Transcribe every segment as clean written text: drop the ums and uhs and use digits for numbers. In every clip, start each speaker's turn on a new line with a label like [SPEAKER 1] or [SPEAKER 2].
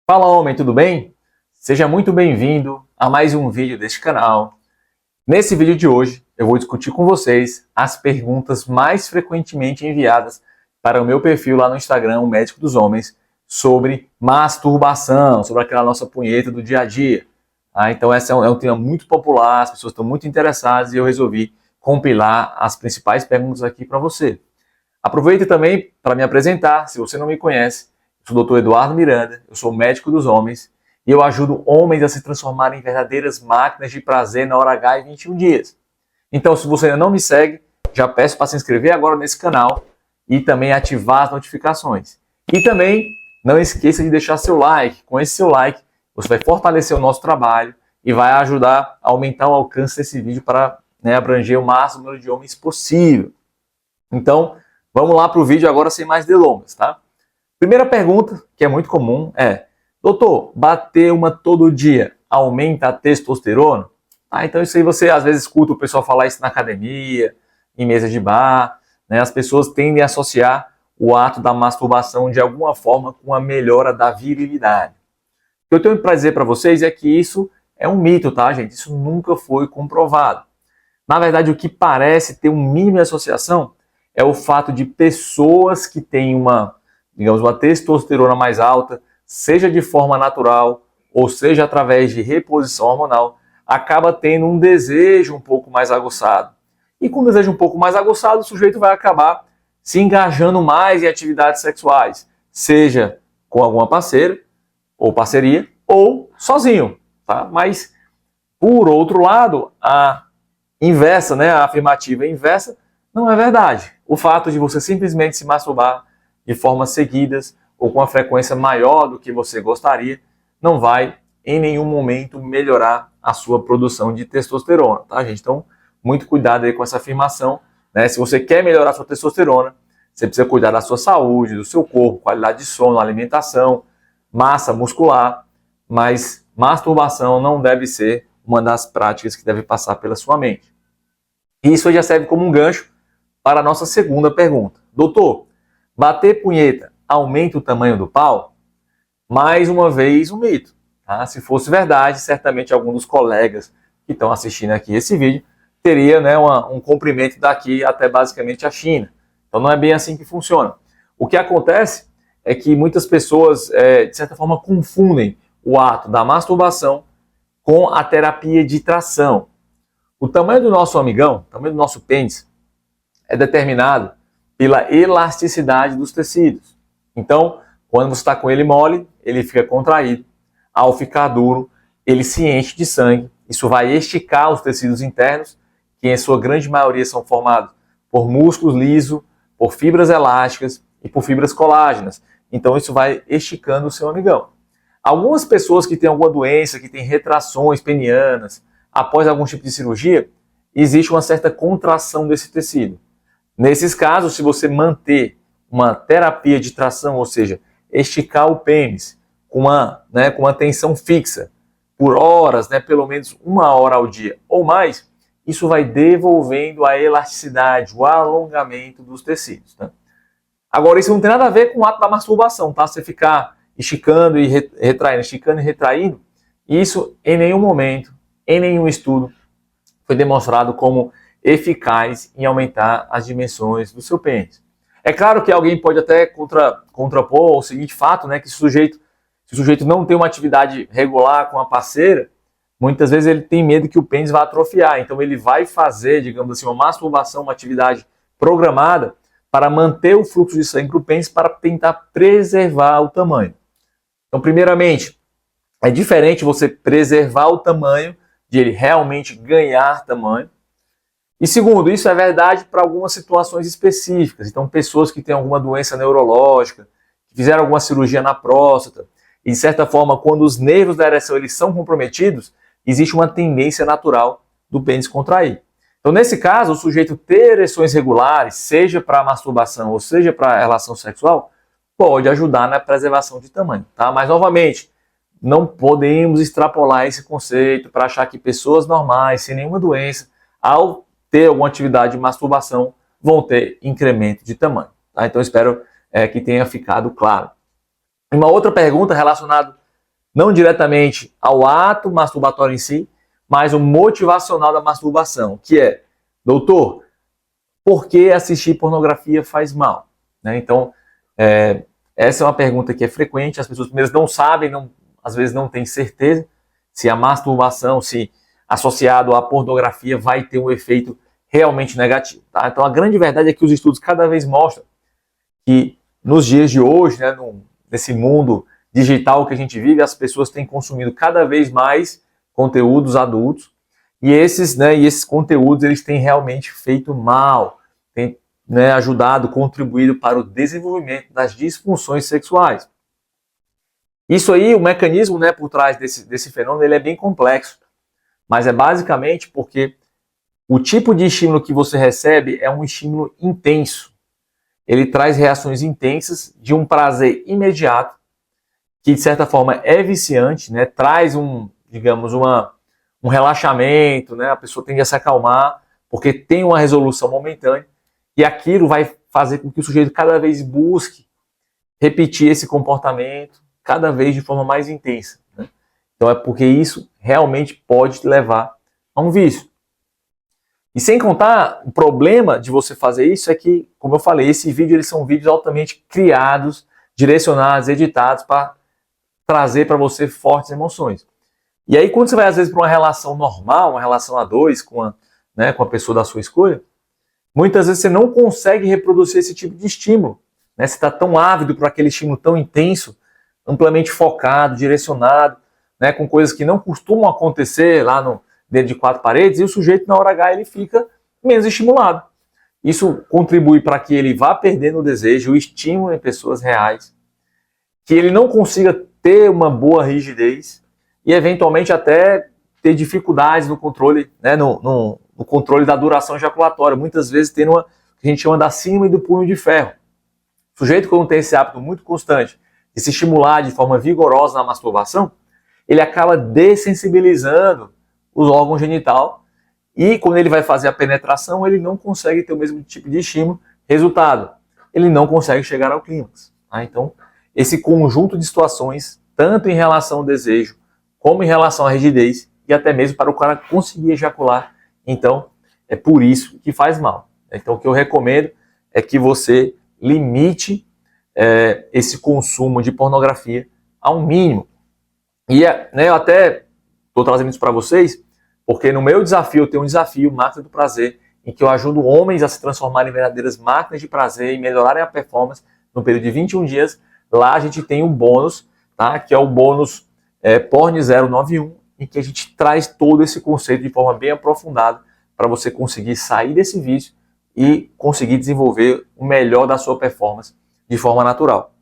[SPEAKER 1] Fala homem, tudo bem? Seja muito bem-vindo a mais um vídeo deste canal. Nesse vídeo de hoje eu vou discutir com vocês as perguntas mais frequentemente enviadas para o meu perfil lá no Instagram, o Médico dos Homens, sobre masturbação, sobre aquela nossa punheta do dia a dia. Então esse é um tema muito popular, as pessoas estão muito interessadas e eu resolvi compilar as principais perguntas aqui para você. Aproveite também para me apresentar, se você não me conhece. Eu sou o Dr. Eduardo Miranda, eu sou médico dos homens e eu ajudo homens a se transformarem em verdadeiras máquinas de prazer na hora H em 21 dias. Então, se você ainda não me segue, já peço para se inscrever agora nesse canal e também ativar as notificações. E também não esqueça de deixar seu like. Com esse seu like, você vai fortalecer o nosso trabalho e vai ajudar a aumentar o alcance desse vídeo para abranger o máximo número de homens possível. Então, vamos lá para o vídeo agora sem mais delongas, tá? Primeira pergunta, que é muito comum, é: doutor, bater uma todo dia aumenta a testosterona? Então isso aí você às vezes escuta o pessoal falar isso na academia, em mesa de bar, né? As pessoas tendem a associar o ato da masturbação de alguma forma com a melhora da virilidade. O que eu tenho para dizer para vocês é que isso é um mito, tá, gente? Isso nunca foi comprovado. Na verdade, o que parece ter um mínimo de associação é o fato de pessoas que têm uma testosterona mais alta, seja de forma natural ou seja através de reposição hormonal, acaba tendo um desejo um pouco mais aguçado. E com o desejo um pouco mais aguçado, o sujeito vai acabar se engajando mais em atividades sexuais, seja com alguma parceira ou parceria ou sozinho, tá? Mas, por outro lado, a inversa, a afirmativa inversa, não é verdade. O fato de você simplesmente se masturbar de formas seguidas ou com uma frequência maior do que você gostaria, não vai em nenhum momento melhorar a sua produção de testosterona, tá, gente? Então, muito cuidado aí com essa afirmação, né? Se você quer melhorar a sua testosterona, você precisa cuidar da sua saúde, do seu corpo, qualidade de sono, alimentação, massa muscular, mas masturbação não deve ser uma das práticas que deve passar pela sua mente. E isso já serve como um gancho para a nossa segunda pergunta. Doutor, bater punheta aumenta o tamanho do pau? Mais uma vez, um mito. Tá? Se fosse verdade, certamente algum dos colegas que estão assistindo aqui esse vídeo teria um comprimento daqui até basicamente a China. Então não é bem assim que funciona. O que acontece é que muitas pessoas, de certa forma, confundem o ato da masturbação com a terapia de tração. O tamanho do nosso amigão, o tamanho do nosso pênis, é determinado pela elasticidade dos tecidos. Então, quando você está com ele mole, ele fica contraído. Ao ficar duro, ele se enche de sangue. Isso vai esticar os tecidos internos, que em sua grande maioria são formados por músculos lisos, por fibras elásticas e por fibras colágenas. Então, isso vai esticando o seu amigão. Algumas pessoas que têm alguma doença, que têm retrações penianas, após algum tipo de cirurgia, existe uma certa contração desse tecido. Nesses casos, se você manter uma terapia de tração, ou seja, esticar o pênis com uma tensão fixa por horas, pelo menos 1 hora ao dia ou mais, isso vai devolvendo a elasticidade, o alongamento dos tecidos. Tá? Agora, isso não tem nada a ver com o ato da masturbação, tá? Você ficar esticando e retraindo, esticando e retraindo, isso em nenhum momento, em nenhum estudo, foi demonstrado como eficaz em aumentar as dimensões do seu pênis. É claro que alguém pode até contrapor o seguinte fato, que se o sujeito não tem uma atividade regular com a parceira, muitas vezes ele tem medo que o pênis vá atrofiar. Então ele vai fazer, digamos assim, uma masturbação, uma atividade programada para manter o fluxo de sangue para o pênis para tentar preservar o tamanho. Então, primeiramente, é diferente você preservar o tamanho de ele realmente ganhar tamanho. E segundo, isso é verdade para algumas situações específicas. Então, pessoas que têm alguma doença neurológica, que fizeram alguma cirurgia na próstata, e de certa forma, quando os nervos da ereção eles são comprometidos, existe uma tendência natural do pênis contrair. Então, nesse caso, o sujeito ter ereções regulares, seja para masturbação ou seja para relação sexual, pode ajudar na preservação de tamanho. Tá? Mas, novamente, não podemos extrapolar esse conceito para achar que pessoas normais, sem nenhuma doença, ao ter alguma atividade de masturbação, vão ter incremento de tamanho. Tá? Então, espero que tenha ficado claro. Uma outra pergunta relacionada não diretamente ao ato masturbatório em si, mas o motivacional da masturbação, que é, doutor, por que assistir pornografia faz mal? Né? Então, essa é uma pergunta que é frequente, as pessoas primeiro não sabem, às vezes não têm certeza se a masturbação, se associado à pornografia, vai ter um efeito realmente negativo. Tá? Então, a grande verdade é que os estudos cada vez mostram que nos dias de hoje, né, nesse mundo digital que a gente vive, as pessoas têm consumido cada vez mais conteúdos adultos e esses conteúdos eles têm realmente feito mal, têm, né, ajudado, contribuído para o desenvolvimento das disfunções sexuais. Isso aí, o mecanismo, né, por trás desse fenômeno, ele é bem complexo, mas é basicamente porque o tipo de estímulo que você recebe é um estímulo intenso. Ele traz reações intensas de um prazer imediato, que de certa forma é viciante, né? Traz um relaxamento, né? A pessoa tende a se acalmar, porque tem uma resolução momentânea, e aquilo vai fazer com que o sujeito cada vez busque repetir esse comportamento, cada vez de forma mais intensa. Né? Então é porque isso realmente pode te levar a um vício. E sem contar, o problema de você fazer isso é que, como eu falei, eles são vídeos altamente criados, direcionados, editados para trazer para você fortes emoções. E aí quando você vai às vezes para uma relação normal, uma relação a dois com a pessoa da sua escolha, muitas vezes você não consegue reproduzir esse tipo de estímulo. Né? Você está tão ávido por aquele estímulo tão intenso, amplamente focado, direcionado, né, com coisas que não costumam acontecer lá dentro de quatro paredes, e o sujeito na hora H ele fica menos estimulado. Isso contribui para que ele vá perdendo o desejo, o estímulo em pessoas reais, que ele não consiga ter uma boa rigidez e eventualmente até ter dificuldades no controle, né, no controle da duração ejaculatória, muitas vezes tendo o que a gente chama da síndrome do punho de ferro. O sujeito, quando tem esse hábito muito constante de se estimular de forma vigorosa na masturbação, ele acaba dessensibilizando os órgãos genital e quando ele vai fazer a penetração, ele não consegue ter o mesmo tipo de estímulo. Resultado, ele não consegue chegar ao clímax. Tá? Então, esse conjunto de situações, tanto em relação ao desejo, como em relação à rigidez, e até mesmo para o cara conseguir ejacular, então, é por isso que faz mal. Então, o que eu recomendo é que você limite esse consumo de pornografia ao mínimo. E eu até estou trazendo isso para vocês, porque no meu desafio, eu tenho um desafio, Máquina do Prazer, em que eu ajudo homens a se transformarem em verdadeiras máquinas de prazer e melhorarem a performance no período de 21 dias. Lá a gente tem um bônus, tá? Que é o bônus Porn 091, em que a gente traz todo esse conceito de forma bem aprofundada para você conseguir sair desse vício e conseguir desenvolver o melhor da sua performance de forma natural.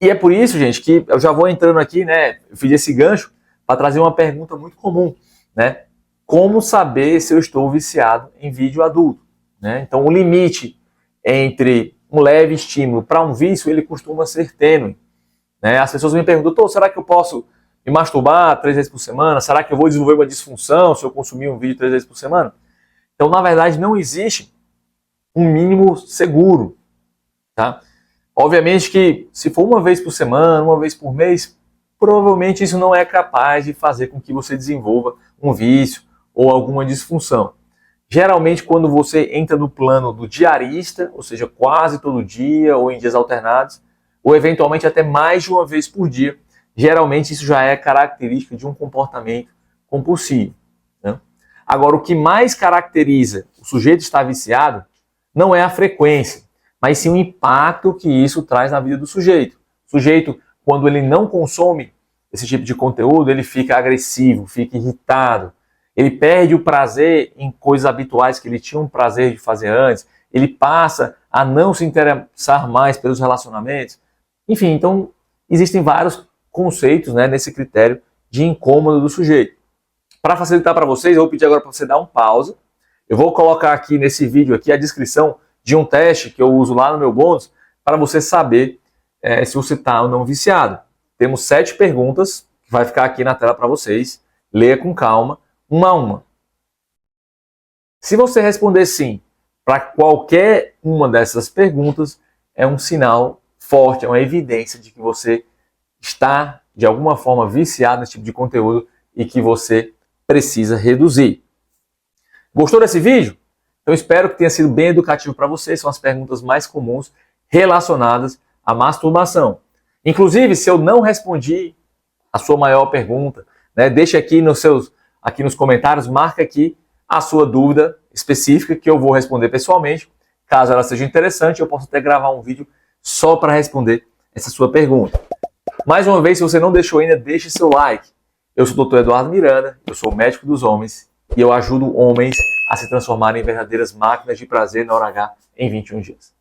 [SPEAKER 1] E é por isso, gente, que eu já vou entrando aqui, né? Eu fiz esse gancho para trazer uma pergunta muito comum, né? Como saber se eu estou viciado em vídeo adulto? Né? Então, o limite entre um leve estímulo para um vício, ele costuma ser tênue. Né? As pessoas me perguntam, doutor, será que eu posso me masturbar 3 vezes por semana? Será que eu vou desenvolver uma disfunção se eu consumir um vídeo 3 vezes por semana? Então, na verdade, não existe um mínimo seguro. Tá? Obviamente que se for uma vez por semana, uma vez por mês, provavelmente isso não é capaz de fazer com que você desenvolva um vício ou alguma disfunção. Geralmente, quando você entra no plano do diarista, ou seja, quase todo dia ou em dias alternados, ou eventualmente até mais de uma vez por dia, geralmente isso já é característica de um comportamento compulsivo. Né? Agora, o que mais caracteriza o sujeito estar viciado não é a frequência, mas sim o impacto que isso traz na vida do sujeito. O sujeito, quando ele não consome esse tipo de conteúdo, ele fica agressivo, fica irritado, ele perde o prazer em coisas habituais que ele tinha um prazer de fazer antes, ele passa a não se interessar mais pelos relacionamentos. Enfim, então existem vários conceitos, né, nesse critério de incômodo do sujeito. Para facilitar para vocês, eu vou pedir agora para você dar um pausa. Eu vou colocar aqui nesse vídeo aqui a descrição de um teste que eu uso lá no meu bônus para você saber se você está ou não viciado. Temos 7 perguntas que vai ficar aqui na tela para vocês. Leia com calma, uma a uma. Se você responder sim para qualquer uma dessas perguntas, é um sinal forte, é uma evidência de que você está de alguma forma viciado nesse tipo de conteúdo e que você precisa reduzir. Gostou desse vídeo? Eu espero que tenha sido bem educativo para você. São as perguntas mais comuns relacionadas à masturbação. Inclusive, se eu não respondi a sua maior pergunta, né, deixa aqui nos comentários, marca aqui a sua dúvida específica que eu vou responder pessoalmente. Caso ela seja interessante, eu posso até gravar um vídeo só para responder essa sua pergunta. Mais uma vez, se você não deixou ainda, deixe seu like. Eu sou o Dr. Eduardo Miranda, eu sou médico dos homens e eu ajudo homens a se transformarem em verdadeiras máquinas de prazer na hora H em 21 dias.